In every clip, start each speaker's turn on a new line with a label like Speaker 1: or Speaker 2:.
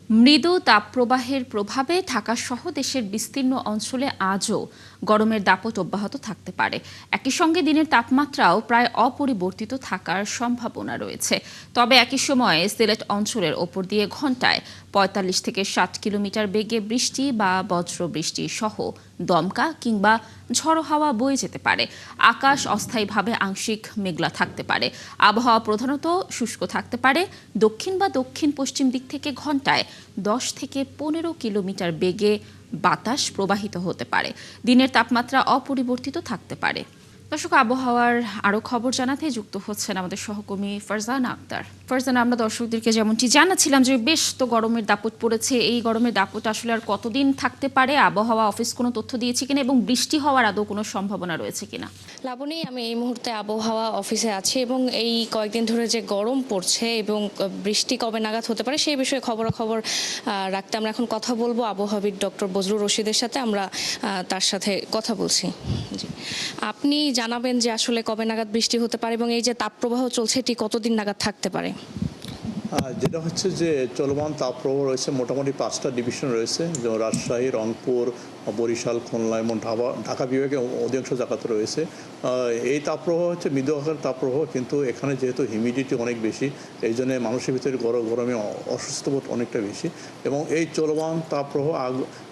Speaker 1: মৃদু তাপপ্রবাহের প্রভাবে ঢাকাসহ দেশের বিস্তীর্ণ অঞ্চলে আজও গরমের দাপট অব্যাহত থাকতে পারে। একই সঙ্গে দিনের তাপমাত্রাও প্রায় অপরিবর্তিত থাকার সম্ভাবনা রয়েছে। তবে একই সময়ে সিলেট অঞ্চলের ওপর দিয়ে ঘণ্টায় ৪৫ থেকে ৬০ কিলোমিটার বেগে বৃষ্টি বা বজ্রবৃষ্টি সহ দমকা কিংবা ঝড়ো হাওয়া বয়ে যেতে পারে। আকাশ অস্থায়ীভাবে আংশিক মেঘলা থাকতে পারে। আবহাওয়া প্রধানত শুষ্ক থাকতে পারে। দক্ষিণ বা দক্ষিণ পশ্চিম দিক থেকে ঘণ্টায় ১০ থেকে ১৫ কিলোমিটার বেগে বাতাস প্রবাহিত হতে পারে। দিনের তাপমাত্রা অপরিবর্তিত থাকতে পারে। দর্শক, আবহাওয়ার আরও খবর জানাতে যুক্ত হচ্ছেন আমাদের সহকর্মী ফারজানা আক্তার। ফারজানা, আমরা দর্শকদেরকে যেমনটি জানাচ্ছিলাম যে বেশ তো গরমের দাপট পড়েছে। এই গরমের দাপট আসলে আর কতদিন থাকতে পারে? আবহাওয়া অফিস কোনো তথ্য দিয়েছে কিনা এবং বৃষ্টি হওয়ার আদৌ কোনো সম্ভাবনা রয়েছে কিনা?
Speaker 2: লাবণী, আমি এই মুহূর্তে আবহাওয়া অফিসে আছি এবং এই কয়েকদিন ধরে যে গরম পড়ছে এবং বৃষ্টি কবে নাগাদ হতে পারে সেই বিষয়ে খবরাখবর রাখতে আমরা এখন কথা বলবো আবহাওয়াবিদ ডক্টর বজলুর রশিদের সাথে। আমরা তার সাথে কথা বলছি। জি, আপনি জানাবেন যে আসলে কবে নাগাদ বৃষ্টি হতে পারে এবং এই যে তাপপ্রবাহ চলছে এটি কতদিন নাগাদ থাকতে পারে?
Speaker 3: যেটা হচ্ছে যে চলমান তাপপ্রবাহ রয়েছে, মোটামুটি 5টা ডিভিশন রয়েছে, যেমন রাজশাহী, রংপুর, বরিশাল, খুলনা এবং ঢাকা বিভাগে অধিকাংশ জায়গাতে রয়েছে। এই তাপপ্রবাহ হচ্ছে মৃদু আকারের তাপপ্রবাহ, কিন্তু এখানে যেহেতু হিউমিডিটি অনেক বেশি, এই জন্য মানুষের ভিতরে গরমে অসুস্থ বোধ অনেকটা বেশি। এবং এই চলমান তাপপ্রবাহ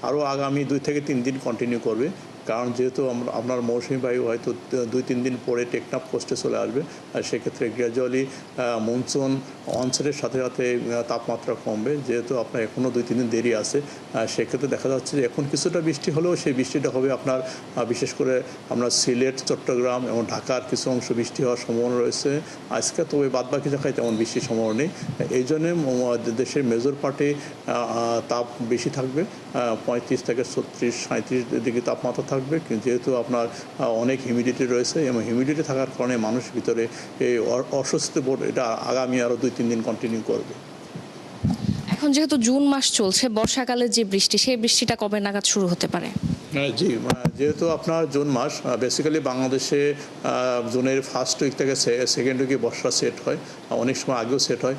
Speaker 3: আরও আগামী 2 থেকে 3 দিন কন্টিনিউ করবে, কারণ যেহেতু আপনার মৌসুমী বায়ু হয়তো 2-3 দিন পরে টেকনাফ কোস্টে চলে আসবে, আর সেক্ষেত্রে গ্র্যাজুয়ালি মনসুন অনসেটের সাথে সাথে তাপমাত্রা কমবে। যেহেতু আপনার এখনও 2-3 দিন দেরি আছে, সেক্ষেত্রে দেখা যাচ্ছে যে এখন কিছুটা বৃষ্টি হলেও সেই বৃষ্টিটা হবে আপনার বিশেষ করে আমরা সিলেট, চট্টগ্রাম এবং ঢাকার কিছু অংশ বৃষ্টি হওয়ার সম্ভাবনা রয়েছে আজকে। তবে বাদবাকি জায়গায় তেমন বৃষ্টির সম্ভাবনা নেই। এই জন্যে দেশের মেজর পার্টে তাপ বেশি থাকবে, 35 থেকে 36-37 ডিগ্রি তাপমাত্রা থাকবে। যেহেতু আপনার অনেক হিউমিডিটি রয়েছে এবং হিউমিডিটি থাকার কারণে মানুষের ভিতরে এই অস্বস্তি বোধ এটা আগামী আরও 2-3 দিন কন্টিনিউ করবে।
Speaker 2: এখন যেহেতু জুন মাস চলছে, বর্ষাকালের যে বৃষ্টি সেই বৃষ্টিটা কবে নাগাদ শুরু হতে পারে?
Speaker 3: জি, যেহেতু আপনার জুন মাস, বেসিক্যালি বাংলাদেশে জুনের ফার্স্ট উইক থেকে সেকেন্ড উইকে বর্ষা সেট হয়, অনেক সময় আগেও সেট হয়।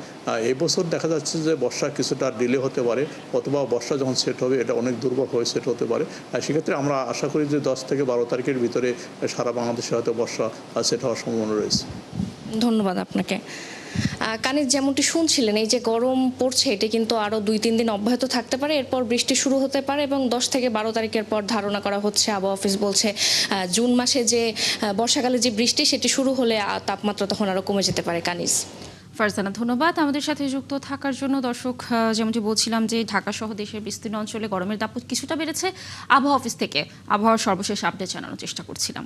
Speaker 3: এই বছর দেখা যাচ্ছে যে বর্ষা কিছুটা ডিলে হতে পারে, অথবা বর্ষা যখন সেট হবে এটা অনেক দুর্বল হয়ে সেট হতে পারে। সেক্ষেত্রে আমরা আশা করি যে 10 থেকে 12 তারিখের ভিতরে সারা বাংলাদেশে হয়তো বর্ষা সেট হওয়ার সম্ভাবনা রয়েছে।
Speaker 2: ধন্যবাদ আপনাকে। কানিজ, যেমনটি শুনছিলেন, এই যে গরম পড়ছে এটি কিন্তু আরও 2-3 দিন অব্যাহত থাকতে পারে, এরপর বৃষ্টি শুরু হতে পারে এবং 10 থেকে 12 তারিখের পর ধারণা করা হচ্ছে, আবহাওয়া অফিস বলছে জুন মাসে যে বর্ষাকালে যে বৃষ্টি সেটি শুরু হলে তাপমাত্রা তখন আরও কমে যেতে পারে। কানিজ।
Speaker 1: ফারজানা, ধন্যবাদ আমাদের সাথে যুক্ত থাকার জন্য। দর্শক, যেমনটি বলছিলাম যে ঢাকা সহ দেশের বিস্তীর্ণ অঞ্চলে গরমের দাপট কিছুটা বেড়েছে। আবহাওয়া অফিস থেকে আবহাওয়ার সর্বশেষ আপডেট জানানোর চেষ্টা করছিলাম।